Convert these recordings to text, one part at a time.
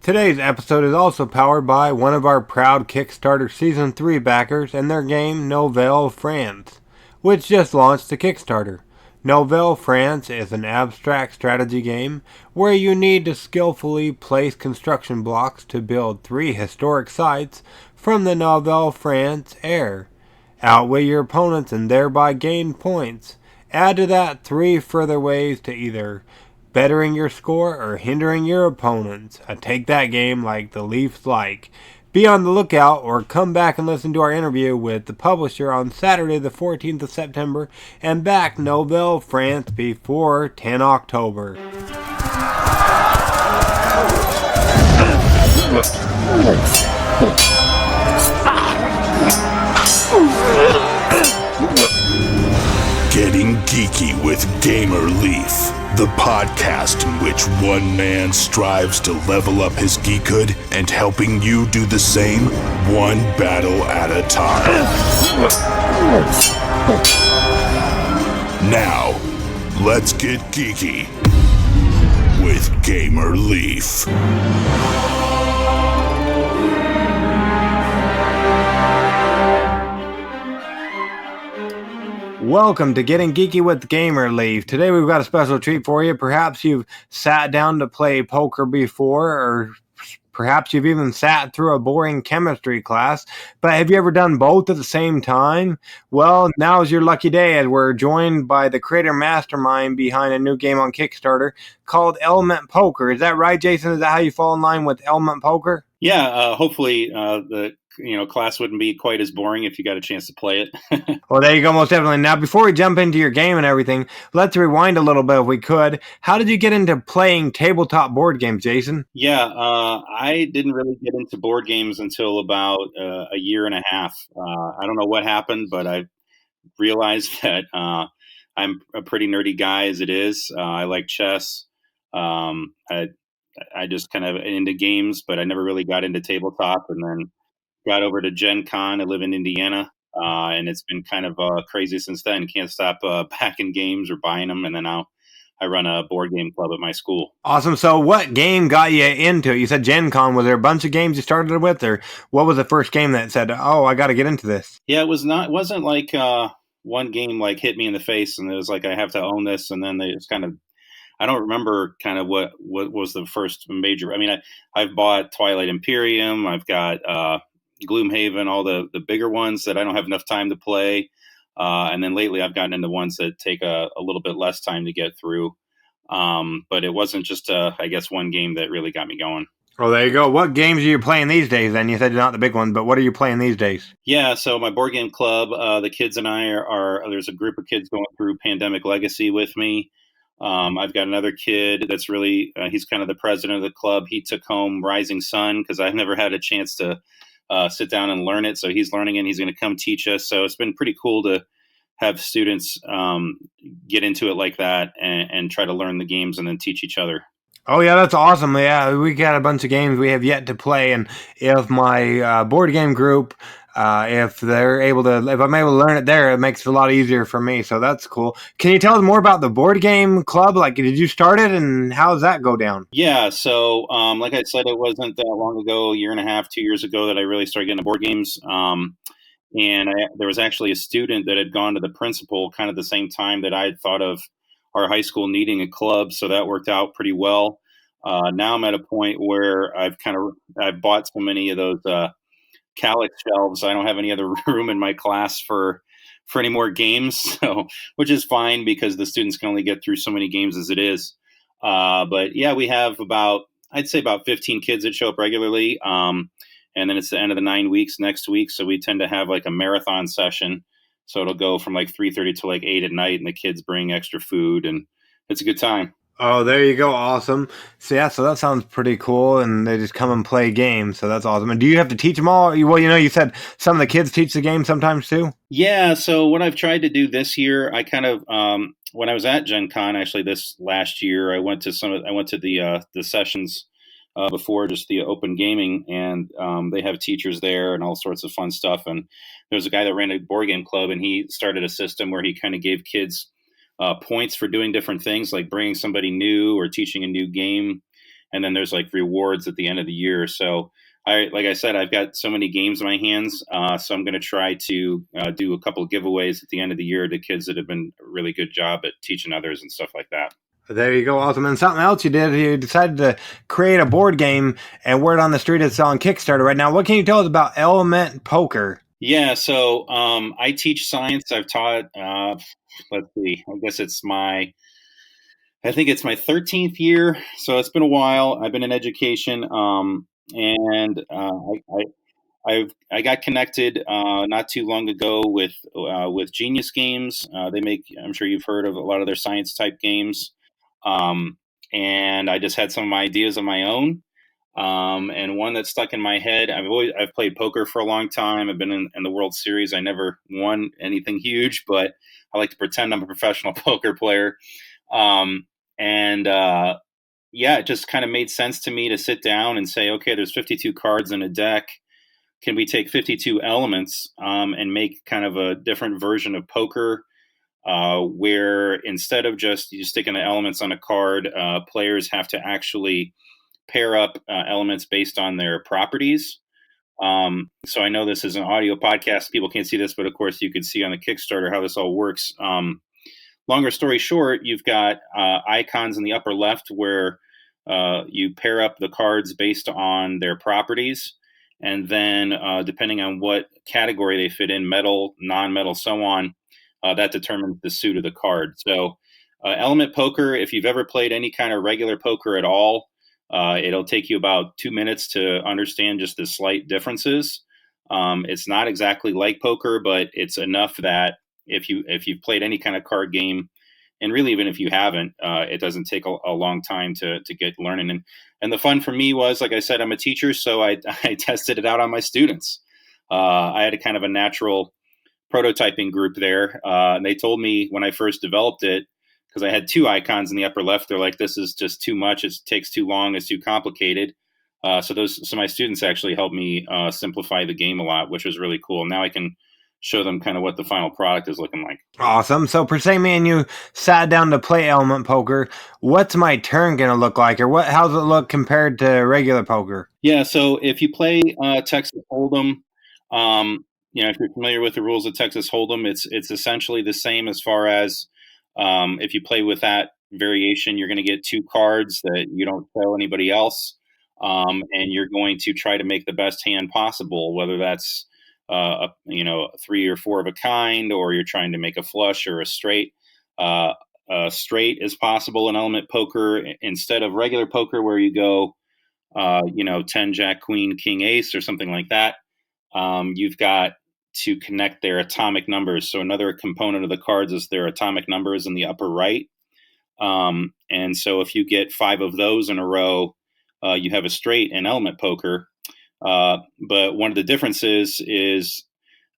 Today's episode is also powered by one of our proud Kickstarter Season 3 backers and their game Nouvelle France, which just launched to Kickstarter. Nouvelle France is an abstract strategy game where you need to skillfully place construction blocks to build 3 historic sites from the Nouvelle France era. Outwit your opponents and thereby gain points. Add to that 3 further ways to either bettering your score or hindering your opponents. Take that game like the Leafs like. Be on the lookout or come back and listen to our interview with the publisher on Saturday the 14th of September and back Nouvelle France before 10 October. Getting Geeky with Gamer Leaf, the podcast in which one man strives to level up his geekhood and helping you do the same, one battle at a time. Now, let's get geeky with Gamer Leaf. Welcome to Getting Geeky with Gamer Leaf. Today we've got a special treat for you. Perhaps you've sat down to play poker before, or perhaps you've even sat through a boring chemistry class, but have you ever done both at the same time? Well, now is your lucky day as we're joined by the creator mastermind behind a new game on Kickstarter called Element Poker. Is that right, Jason? Is that how you fall in line with Element Poker? Yeah, hopefully the class wouldn't be quite as boring if you got a chance to play it. Well, there you go, most definitely. Now, before we jump into your game and everything, let's rewind a little bit if we could. How did you get into playing tabletop board games, Jason? Yeah, I didn't really get into board games until about a year and a half. I don't know what happened, but I realized that I'm a pretty nerdy guy as it is. I like chess. I just kind of into games, but I never really got into tabletop, and then got over to Gen Con. I live in Indiana, and it's been kind of crazy since then. Can't stop backing games or buying them, and then now I run a board game club at my school. Awesome. So what game got you into it? You said Gen Con. Was there a bunch of games you started with, or what was the first game that said, oh, I got to get into this? Yeah, it wasn't like one game like hit me in the face, and it was like, I have to own this, and then they just kind of, I don't remember kind of what was the first major. I mean, I've bought Twilight Imperium. I've got Gloomhaven, all the bigger ones that I don't have enough time to play. And then lately I've gotten into ones that take a little bit less time to get through. But it wasn't just, I guess, one game that really got me going. Oh, there you go. What games are you playing these days then? You said you're not the big ones, but what are you playing these days? Yeah, so my board game club, the kids and I there's a group of kids going through Pandemic Legacy with me. I've got another kid that's really, he's kind of the president of the club. He took home Rising Sun because I've never had a chance to sit down and learn it. So he's learning it and he's going to come teach us. So it's been pretty cool to have students get into it like that and try to learn the games and then teach each other. Oh, yeah, that's awesome. Yeah, we got a bunch of games we have yet to play. And if my board game group, if I'm able to learn it there, it makes it a lot easier for me. So that's cool. Can you tell us more about the board game club? Like, did you start it and how does that go down? Yeah. So, like I said, it wasn't that long ago, a year and a half, 2 years ago, that I really started getting into board games. There was actually a student that had gone to the principal kind of the same time that I had thought of our high school needing a club. So that worked out pretty well. Now I'm at a point where I've bought so many of those Calyx shelves. I don't have any other room in my class for any more games, so which is fine because the students can only get through so many games as it is. But yeah, we have I'd say about 15 kids that show up regularly. And then it's the end of the 9 weeks next week. So we tend to have like a marathon session. So it'll go from like 3:30 to like 8 at night, and the kids bring extra food, and it's a good time. Oh, there you go. Awesome. So yeah, so that sounds pretty cool. And they just come and play games. So that's awesome. And do you have to teach them all? Well, you said some of the kids teach the game sometimes too. Yeah. So what I've tried to do this year, I kind of, when I was at Gen Con, actually this last year, I went to the sessions before just the open gaming, and they have teachers there and all sorts of fun stuff. And there's a guy that ran a board game club, and he started a system where he kind of gave kids points for doing different things, like bringing somebody new or teaching a new game. and then there's like rewards at the end of the year. So like I said, I've got so many games in my hands, so I'm going to try to do a couple of giveaways at the end of the year to kids that have been a really good job at teaching others and stuff like that. There you go, awesome. And something else you did, you decided to create a board game, and word on the street is on Kickstarter right now. What can you tell us about Element Poker? Yeah, so I teach science. I've taught, let's see, I think it's my 13th year, so it's been a while. I've been in education, and I got connected not too long ago with Genius Games. They make, I'm sure you've heard of a lot of their science type games, um, and I just had some ideas of my own. And one that stuck in my head. I've played poker for a long time. I've been in the World Series. I never won anything huge, but I like to pretend I'm a professional poker player. And yeah, it just kind of made sense to me to sit down and say, okay, there's 52 cards in a deck. Can we take 52 elements and make kind of a different version of poker, where instead of just you sticking the elements on a card, players have to actually pair up elements based on their properties. So I know this is an audio podcast. People can't see this, but of course you can see on the Kickstarter how this all works. Longer story short, you've got icons in the upper left where you pair up the cards based on their properties. And then depending on what category they fit in, metal, non-metal, so on, that determines the suit of the card. So Element Poker, if you've ever played any kind of regular poker at all, it'll take you about 2 minutes to understand just the slight differences. It's not exactly like poker, but it's enough that if you've played any kind of card game, and really even if you haven't, it doesn't take a long time to get learning. And the fun for me was, like I said, I'm a teacher, so I tested it out on my students. I had a kind of a natural prototyping group there, and they told me when I first developed it, because I had two icons in the upper left, they're like, this is just too much. It takes too long. It's too complicated. So my students actually helped me simplify the game a lot, which was really cool. Now I can show them kind of what the final product is looking like. Awesome. So per se, me and you sat down to play Element Poker. What's my turn going to look like, or how's it look compared to regular poker? Yeah. So if you play Texas Hold'em, if you're familiar with the rules of Texas Hold'em, it's essentially the same as far as if you play with that variation, you're going to get two cards that you don't show anybody else, and you're going to try to make the best hand possible, whether that's a 3 or 4 of a kind, or you're trying to make a flush or a straight. A straight is possible in Element Poker instead of regular poker, where you go, 10 Jack Queen King Ace or something like that. You've got to connect their atomic numbers. So another component of the cards is their atomic numbers in the upper right. And so if you get 5 of those in a row, you have a straight in Element Poker. But one of the differences is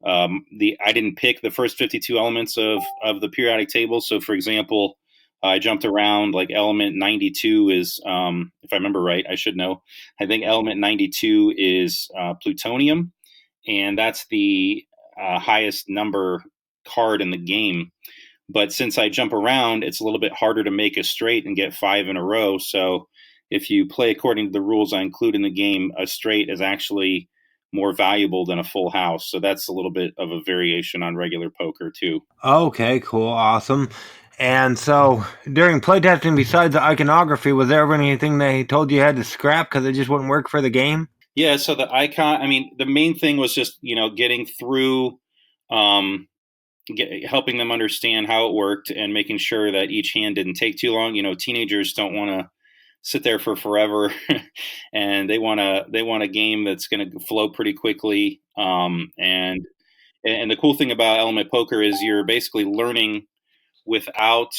I didn't pick the first 52 elements of the periodic table. So for example, I jumped around, like element 92 is, if I remember right, I should know. I think element 92 is plutonium, and that's the highest number card in the game. But since I jump around, it's a little bit harder to make a straight and get 5 in a row. So if you play according to the rules I include in the game, a straight is actually more valuable than a full house. So that's a little bit of a variation on regular poker too. Okay, cool, awesome. And so during playtesting, besides the iconography, was there ever anything they told you had to scrap because it just wouldn't work for the game? Yeah, so the icon, the main thing was just, getting through, helping them understand how it worked and making sure that each hand didn't take too long. Teenagers don't want to sit there for forever and they want a game that's going to flow pretty quickly. And the cool thing about Element Poker is you're basically learning without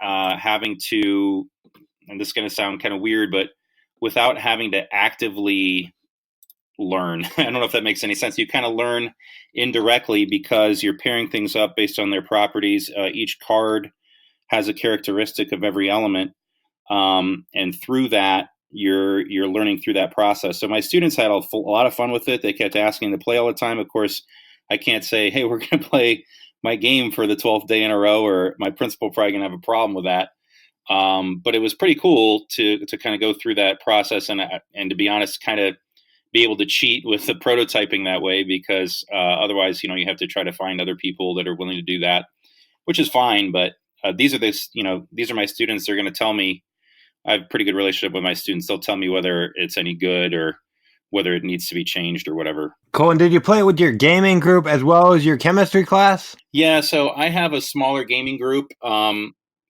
having to, and this is going to sound kind of weird, but without having to actively learn. I don't know if that makes any sense. You kind of learn indirectly because you're pairing things up based on their properties. Each card has a characteristic of every element. And through that, you're learning through that process. So my students had a lot of fun with it. They kept asking to play all the time. Of course, I can't say, hey, we're going to play my game for the 12th day in a row, or my principal probably going to have a problem with that. But it was pretty cool to kind of go through that process and to be honest, kind of be able to cheat with the prototyping that way because otherwise, you have to try to find other people that are willing to do that, which is fine. But these are my students. They're going to tell me. I have a pretty good relationship with my students. They'll tell me whether it's any good or whether it needs to be changed or whatever. Cool. And did you play it with your gaming group as well as your chemistry class? Yeah, so I have a smaller gaming group,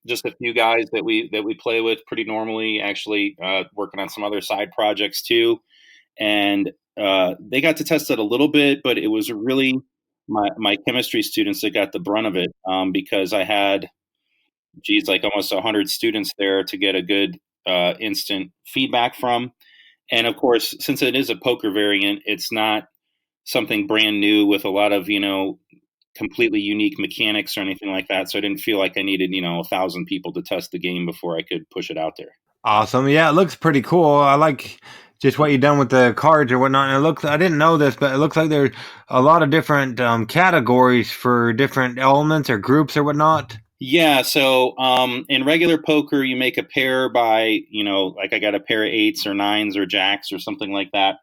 just a few guys that we play with pretty normally. Actually, working on some other side projects too, and they got to test it a little bit, but it was really my chemistry students that got the brunt of it because I had, geez, like almost 100 students there to get a good instant feedback from. And of course, since it is a poker variant, it's not something brand new with a lot of, completely unique mechanics or anything like that. So I didn't feel like I needed, 1,000 people to test the game before I could push it out there. Awesome. Yeah, it looks pretty cool. I like just what you've done with the cards or whatnot. And I didn't know this, but it looks like there's a lot of different categories for different elements or groups or whatnot. Yeah. So in regular poker, you make a pair by, like I got a pair of 8s or 9s or jacks or something like that.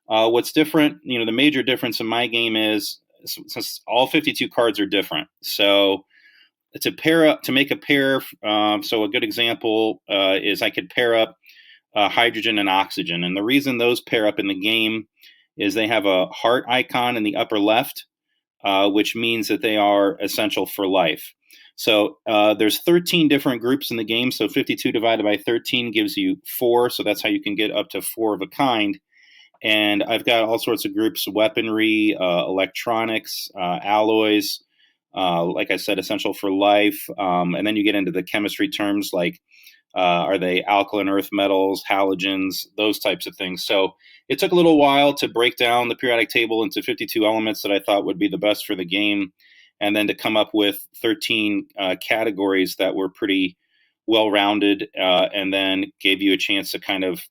What's different, the major difference in my game is since all 52 cards are different. So to make a pair. So a good example is I could pair up hydrogen and oxygen. And the reason those pair up in the game is they have a heart icon in the upper left, which means that they are essential for life. So there's 13 different groups in the game. So 52 divided by 13 gives you 4. So that's how you can get up to 4 of a kind. And I've got all sorts of groups: weaponry, electronics, alloys, like I said, essential for life. And then you get into the chemistry terms like are they alkaline earth metals, halogens, those types of things. So it took a little while to break down the periodic table into 52 elements that I thought would be the best for the game, and then to come up with 13 categories that were pretty well-rounded, and then gave you a chance to kind of,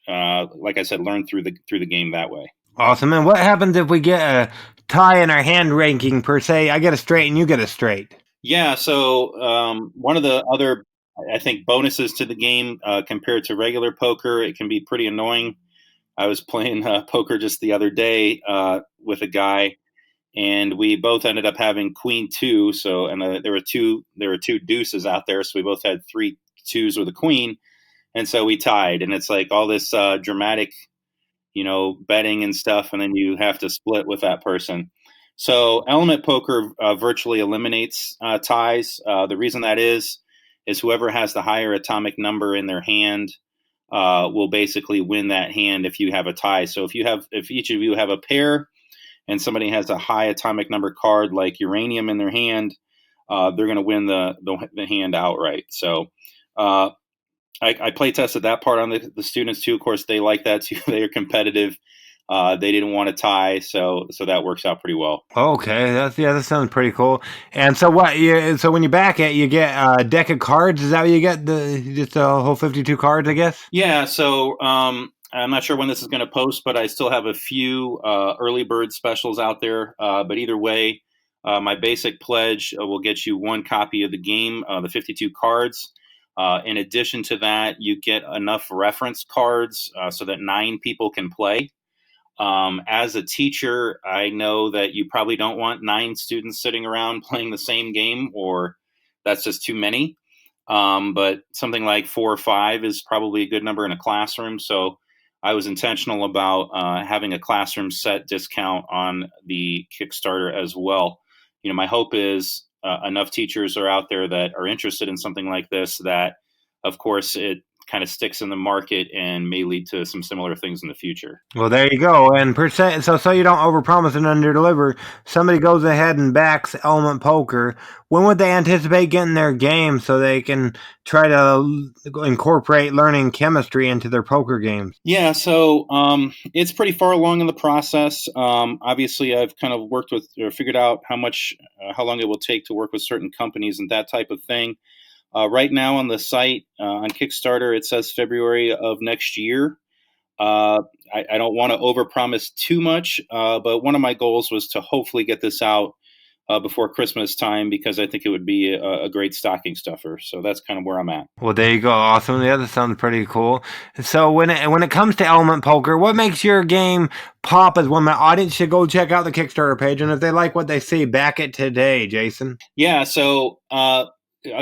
like I said, learn through the game that way. Awesome. And what happens if we get a tie in our hand ranking per se? I get a straight and you get a straight. Yeah. So one of the other, I think, bonuses to the game compared to regular poker, it can be pretty annoying. I was playing poker just the other day with a guy, and we both ended up having queen 2. So, and there were two deuces out there, so we both had 3 2s with a queen, and so we tied. And it's like all this dramatic, betting and stuff, and then you have to split with that person. So element poker virtually eliminates ties. The reason that is whoever has the higher atomic number in their hand will basically win that hand if you have a tie. So if each of you have a pair and somebody has a high atomic number card like uranium in their hand, they're going to win the hand outright. So I play tested that part on the students too. Of course, they like that too. They are competitive. They didn't want to tie, so that works out pretty well. Okay, that sounds pretty cool. And so so when you back it, you get a deck of cards. Is that what you get? Just a whole 52 cards, I guess. Yeah. So I'm not sure when this is going to post, but I still have a few early bird specials out there. But either way, my basic pledge will get you 1 copy of the game, the 52 cards. In addition to that, you get enough reference cards so that 9 people can play. As a teacher, I know that you probably don't want 9 students sitting around playing the same game, or that's just too many. But something like 4 or 5 is probably a good number in a classroom. So I was intentional about having a classroom set discount on the Kickstarter as well. My hope is enough teachers are out there that are interested in something like this that, of course, it kind of sticks in the market and may lead to some similar things in the future. Well, there you go. And so you don't overpromise and underdeliver. Somebody goes ahead and backs Element Poker. When would they anticipate getting their game so they can try to incorporate learning chemistry into their poker games? Yeah, so it's pretty far along in the process. Obviously, I've kind of worked with or figured out how long it will take to work with certain companies and that type of thing. Right now on the site, on Kickstarter, it says February of next year. I don't want to overpromise too much, but one of my goals was to hopefully get this out before Christmas time, because I think it would be a great stocking stuffer. So that's kind of where I'm at. Well, there you go. Awesome. Yeah, that sounds pretty cool. So when it comes to Element Poker, what makes your game pop as when my audience should go check out the Kickstarter page, and if they like what they see, back it today, Jason? Yeah. So a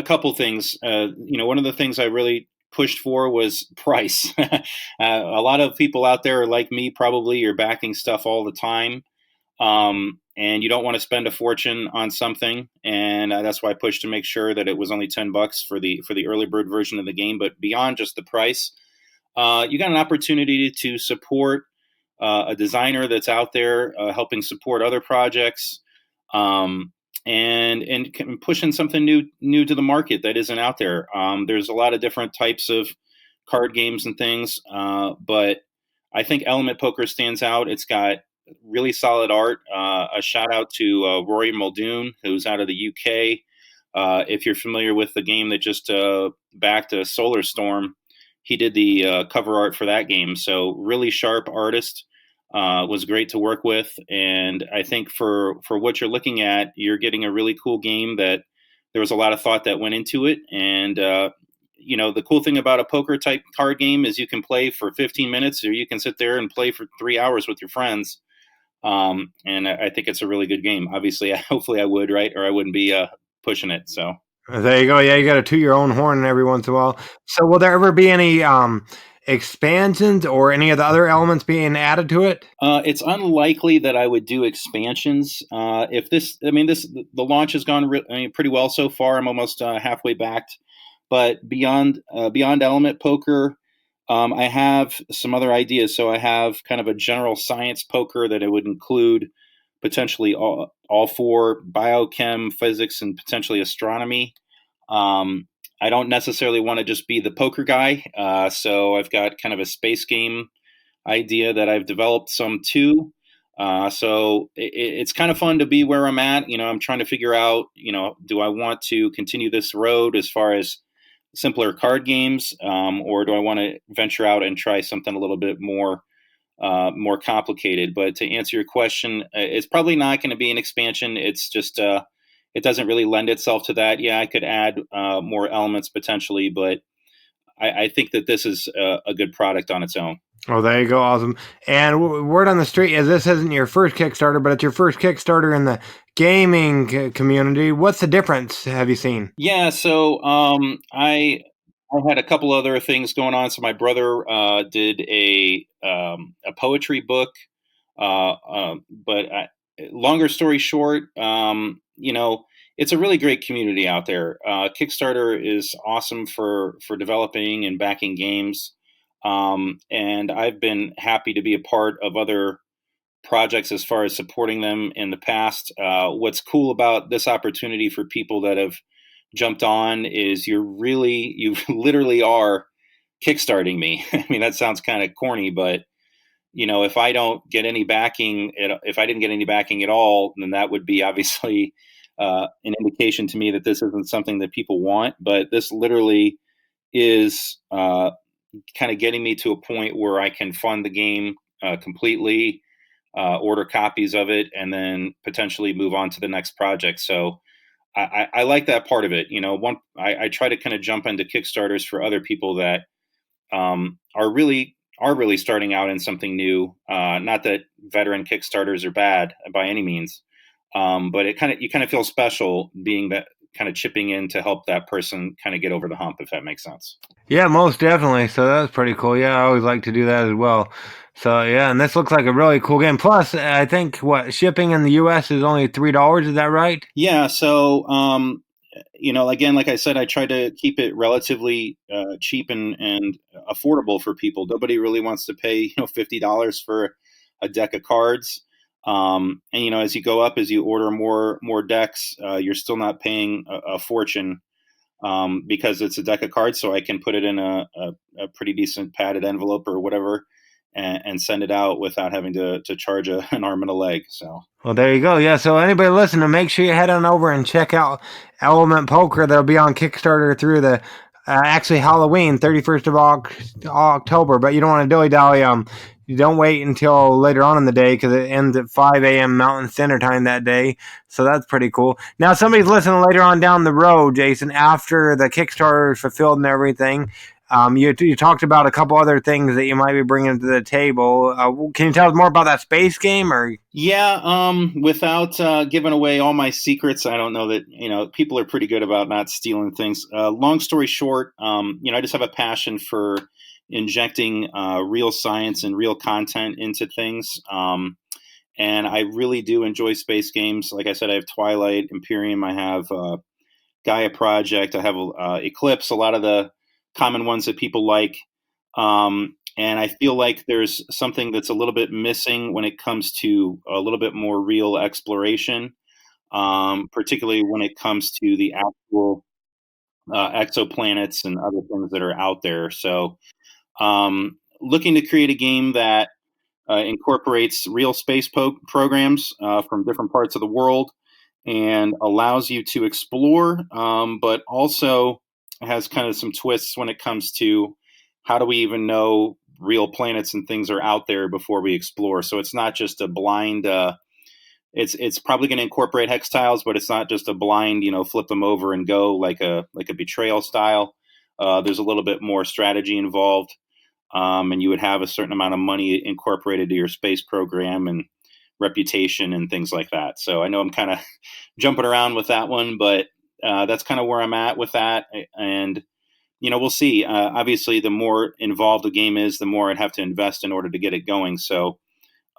couple things. One of the things I really pushed for was price. A lot of people out there are like me, probably, you're backing stuff all the time. And you don't want to spend a fortune on something, and that's why I pushed to make sure that it was only $10 for the early bird version of the game. But beyond just the price, you got an opportunity to support a designer that's out there helping support other projects, and pushing something new to the market that isn't out there. There's a lot of different types of card games and things, but I think Element Poker stands out. It's got really solid art. A shout out to Rory Muldoon, who's out of the UK. If you're familiar with the game that just backed a Solar Storm, he did the cover art for that game. So really sharp artist. Was great to work with, and I think for what you're looking at, you're getting a really cool game that there was a lot of thought that went into it. And the cool thing about a poker type card game is you can play for 15 minutes, or you can sit there and play for 3 hours with your friends. And I think it's a really good game. Obviously, hopefully I would, right? Or I wouldn't be pushing it. So There you go. Yeah, you got to toot your own horn every once in a while. So will there ever be any expansions or any of the other elements being added to it? it's unlikely that I would do expansions. If this, I mean, the launch has gone pretty well so far. I'm almost halfway backed. But beyond Element Poker, I have some other ideas. So I have kind of a general science poker that it would include potentially all four: biochem, physics, and potentially astronomy. I don't necessarily want to just be the poker guy. So I've got kind of a space game idea that I've developed some too. So it's kind of fun to be where I'm at. I'm trying to figure out, do I want to continue this road as far as simpler card games, or do I want to venture out and try something a little bit more complicated? But to answer your question, it's probably not going to be an expansion. It's just it doesn't really lend itself to that. Yeah, I could add more elements potentially, but I think that this is a good product on its own. Oh, there you go. Awesome. And word on the street is this isn't your first Kickstarter, but it's your first Kickstarter in the gaming community. What's the difference have you seen? Yeah, so I had a couple other things going on. So my brother did a poetry book, but longer story short, it's a really great community out there. Kickstarter is awesome for developing and backing games, and I've been happy to be a part of other projects as far as supporting them in the past. What's cool about this opportunity for people that have jumped on is you literally are kickstarting me. I mean, that sounds kind of corny, but if I don't get any backing, if I didn't get any backing at all, then that would be obviously an indication to me that this isn't something that people want. But this literally is kind of getting me to a point where I can fund the game completely, order copies of it, and then potentially move on to the next project. So I like that part of it. I try to kind of jump into Kickstarters for other people that are really starting out in something new. Not that veteran Kickstarters are bad by any means, but you kind of feel special being that kind of chipping in to help that person kind of get over the hump, if that makes sense. Yeah, most definitely. So that's pretty cool. Yeah, I always like to do that as well. So yeah, and this looks like a really cool game. Plus, I think shipping in the U.S. is only $3. Is that right? Yeah. So again, like I said, I try to keep it relatively cheap and affordable for people. Nobody really wants to pay $50 for a deck of cards. And as you go up, as you order more decks, you're still not paying a fortune because it's a deck of cards. So I can put it in a pretty decent padded envelope or whatever, and send it out without having to charge an arm and a leg. So. Well, there you go. Yeah, so anybody listening, make sure you head on over and check out Element Poker. That'll be on Kickstarter through the actually Halloween, 31st of October. But you don't want to dilly-dally. You don't wait until later on in the day because it ends at 5 a.m. Mountain Standard Time that day. So that's pretty cool. Now, somebody's listening later on down the road, Jason, after the Kickstarter is fulfilled and everything. You talked about a couple other things that you might be bringing to the table. Can you tell us more about that space game? Or Yeah, without giving away all my secrets, I don't know that, people are pretty good about not stealing things. Long story short, I just have a passion for injecting real science and real content into things. And I really do enjoy space games. Like I said, I have Twilight, Imperium, I have Gaia Project, I have Eclipse, a lot of the common ones that people like. And I feel like there's something that's a little bit missing when it comes to a little bit more real exploration, particularly when it comes to the actual exoplanets and other things that are out there. So, looking to create a game that incorporates real space programs from different parts of the world and allows you to explore, but also has kind of some twists when it comes to how do we even know real planets and things are out there before we explore. So it's not just a blind. It's probably going to incorporate hex tiles, but it's not just a blind, flip them over and go like a betrayal style. There's a little bit more strategy involved, and you would have a certain amount of money incorporated to your space program and reputation and things like that. So I know I'm kind of jumping around with that one, but that's kind of where I'm at with that. And we'll see. Obviously, the more involved the game is, the more I'd have to invest in order to get it going. So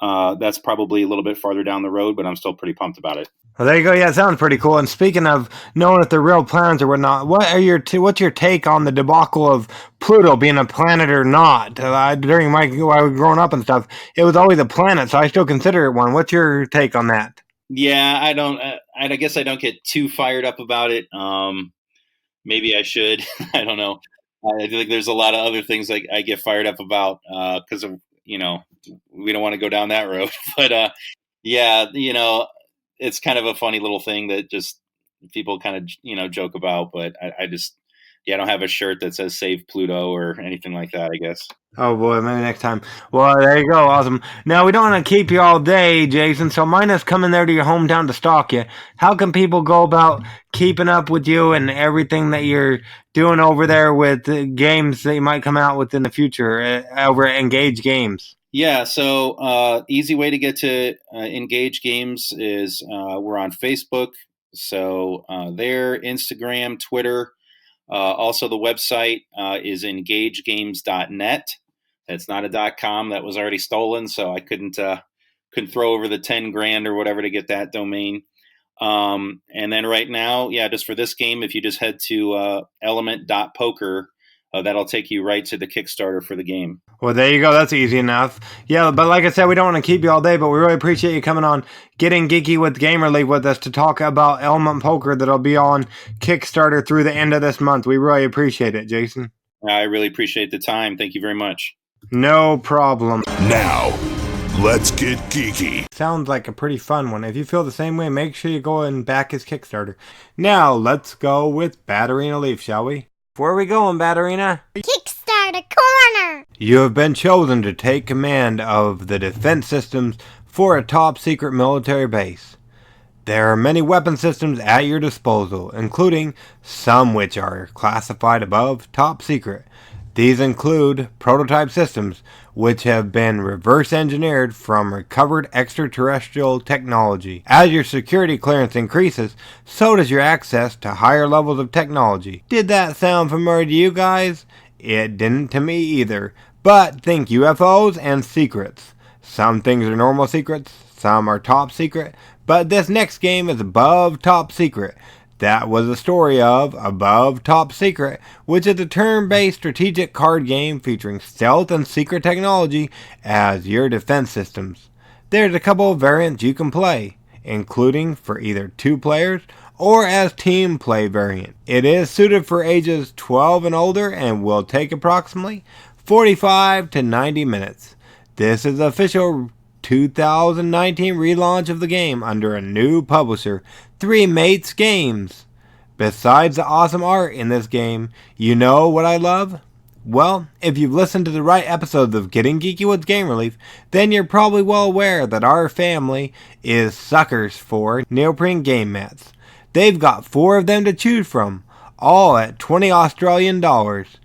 that's probably a little bit farther down the road, but I'm still pretty pumped about it. well, there you go. Yeah, it sounds pretty cool. And speaking of knowing if they're real planets or whatnot, what's your take on the debacle of Pluto being a planet or not? During while I was growing up and stuff, it was always a planet, so I still consider it one. What's your take on that? Yeah, I don't. I guess I don't get too fired up about it. Maybe I should. I don't know. I feel like there's a lot of other things I get fired up about because of we don't want to go down that road. But yeah, it's kind of a funny little thing that just people kind of joke about. But I just I don't have a shirt that says "Save Pluto" or anything like that, I guess. Oh boy, maybe next time. Well, there you go. Awesome. Now, we don't want to keep you all day, Jason, so minus coming there to your hometown to stalk you, how can people go about keeping up with you and everything that you're doing over there with the games that you might come out with in the future over at Engage Games? Yeah, so easy way to get to Engage Games is we're on Facebook. So there, Instagram, Twitter. Also, the website is engagegames.net. That's not a .com. That was already stolen, so I couldn't throw over the 10 grand or whatever to get that domain. And then right now, yeah, just for this game, if you just head to element.poker, that'll take you right to the Kickstarter for the game. Well, there you go. That's easy enough. Yeah, but like I said, we don't want to keep you all day, but we really appreciate you coming on, getting geeky with Gamer League with us to talk about Element Poker that'll be on Kickstarter through the end of this month. We really appreciate it, Jason. I really appreciate the time. Thank you very much. No problem. Now, let's get geeky. Sounds like a pretty fun one. If you feel the same way, make sure you go and back his Kickstarter. Now, let's go with Batterina Leaf, shall we? Where are we going, Batterina? Kickstarter Corner! You have been chosen to take command of the defense systems for a top secret military base. There are many weapon systems at your disposal, including some which are classified above top secret. These include prototype systems, which have been reverse engineered from recovered extraterrestrial technology. As your security clearance increases, so does your access to higher levels of technology. Did that sound familiar to you guys? It didn't to me either. But think UFOs and secrets. Some things are normal secrets, some are top secret, but this next game is above top secret. That was the story of Above Top Secret, which is a turn-based strategic card game featuring stealth and secret technology as your defense systems. There's a couple of variants you can play, including for either 2 players or as team play variant. It is suited for ages 12 and older and will take approximately 45 to 90 minutes. This is the official 2019 relaunch of the game under a new publisher, Three Mates Games. Besides the awesome art in this game, you know what I love? Well, if you've listened to the right episodes of Getting Geeky with Game Relief, then you're probably well aware that our family is suckers for neoprene game mats. They've got 4 of them to choose from, all at 20 Australian dollars.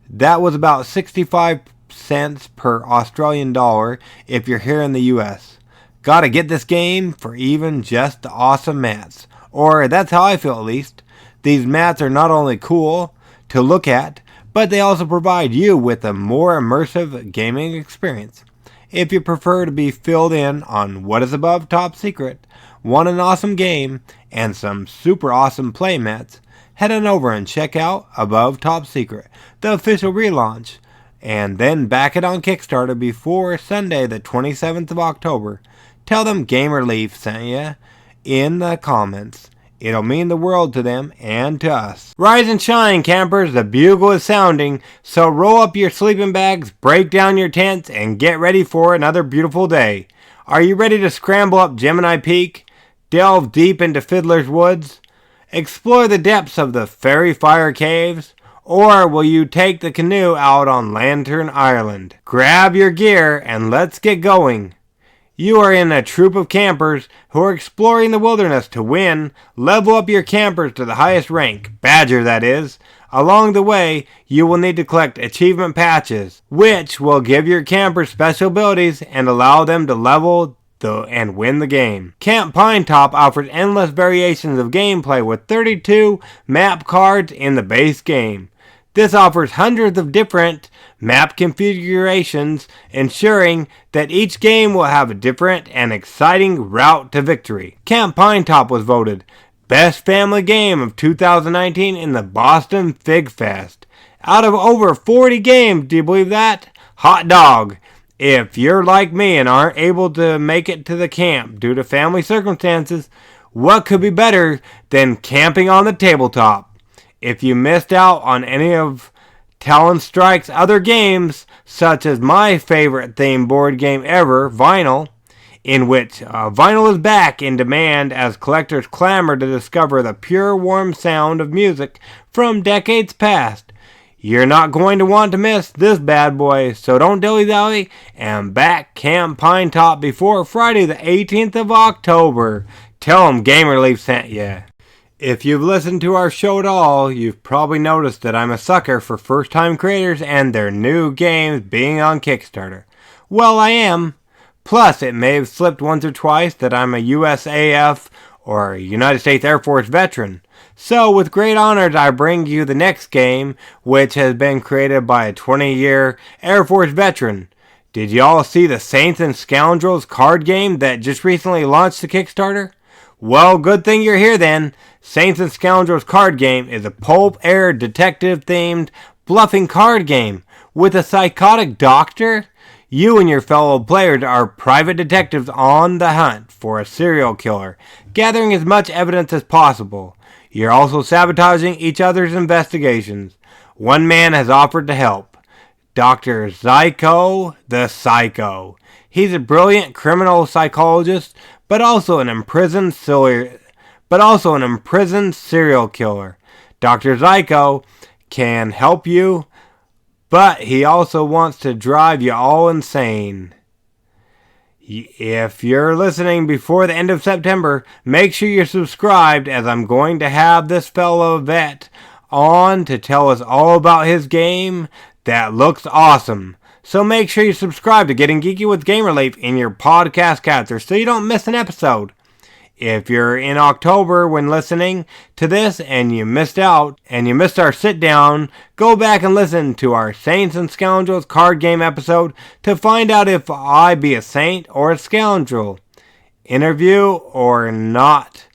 That was about 65 cents per Australian dollar if you're here in the US. Gotta get this game for even just the awesome mats. Or that's how I feel at least. These mats are not only cool to look at, but they also provide you with a more immersive gaming experience. If you prefer to be filled in on what is above top secret, want an awesome game, and some super awesome play mats, head on over and check out Above Top Secret, the official relaunch, and then back it on Kickstarter before Sunday the 27th of October. Tell them Gamer Leaf sent you in the comments. It'll mean the world to them and to us. Rise and shine, campers. The bugle is sounding. So roll up your sleeping bags, break down your tents, and get ready for another beautiful day. Are you ready to scramble up Gemini Peak? Delve deep into Fiddler's Woods? Explore the depths of the Fairy Fire Caves? Or will you take the canoe out on Lantern Island? Grab your gear and let's get going. You are in a troop of campers who are exploring the wilderness to win. Level up your campers to the highest rank, Badger that is. Along the way, you will need to collect achievement patches, which will give your campers special abilities and allow them to level and win the game. Camp Pinetop offers endless variations of gameplay with 32 map cards in the base game. This offers hundreds of different map configurations, ensuring that each game will have a different and exciting route to victory. Camp Pinetop was voted Best Family Game of 2019 in the Boston Fig Fest. Out of over 40 games, do you believe that? Hot dog! If you're like me and aren't able to make it to the camp due to family circumstances, what could be better than camping on the tabletop? If you missed out on any of Talon Strike's other games, such as my favorite theme board game ever, Vinyl, in which vinyl is back in demand as collectors clamor to discover the pure, warm sound of music from decades past, you're not going to want to miss this bad boy, so don't dilly-dally and back Camp Pinetop before Friday the 18th of October. Tell 'em Gamer Leaf sent ya. If you've listened to our show at all, you've probably noticed that I'm a sucker for first-time creators and their new games being on Kickstarter. Well, I am. Plus, it may have slipped once or twice that I'm a USAF or United States Air Force veteran. So, with great honors, I bring you the next game, which has been created by a 20-year Air Force veteran. Did y'all see the Saints and Scoundrels card game that just recently launched to Kickstarter? Well, good thing you're here then. Saints and Scoundrels card game is a pulp-air detective-themed bluffing card game with a psychotic doctor. You and your fellow players are private detectives on the hunt for a serial killer, gathering as much evidence as possible. You're also sabotaging each other's investigations. One man has offered to help. Dr. Zyko the Psycho. He's a brilliant criminal psychologist, but also an imprisoned serial killer. Dr. Zyko can help you, but he also wants to drive you all insane. If you're listening before the end of September, make sure you're subscribed, as I'm going to have this fellow vet on to tell us all about his game that looks awesome. So make sure you subscribe to Getting Geeky with Gamer Leaf in your podcast catcher so you don't miss an episode. If you're in October when listening to this and you missed our sit down, go back and listen to our Saints and Scoundrels card game episode to find out if I be a saint or a scoundrel. Interview or not.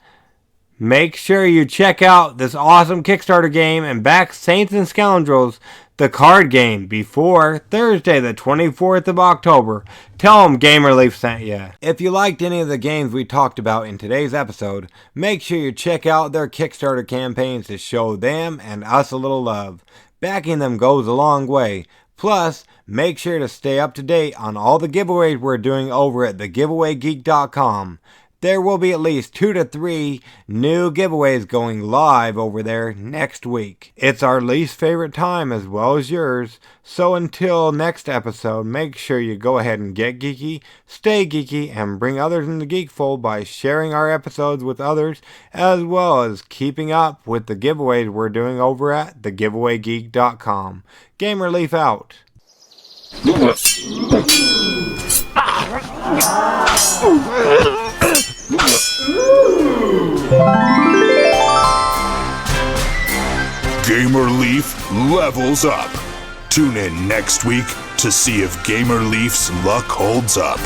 Make sure you check out this awesome Kickstarter game and back Saints and Scoundrels, the card game, before Thursday the 24th of October. Tell 'em Gamer Leaf sent ya. If you liked any of the games we talked about in today's episode, make sure you check out their Kickstarter campaigns to show them and us a little love. Backing them goes a long way. Plus, make sure to stay up to date on all the giveaways we're doing over at thegiveawaygeek.com. There will be at least 2 to 3 new giveaways going live over there next week. It's our least favorite time as well as yours, so until next episode, make sure you go ahead and get geeky, stay geeky, and bring others in the geek fold by sharing our episodes with others, as well as keeping up with the giveaways we're doing over at thegiveawaygeek.com. GamerLeaf out. Gamer Leaf levels up. Tune in next week to see if Gamer Leaf's luck holds up.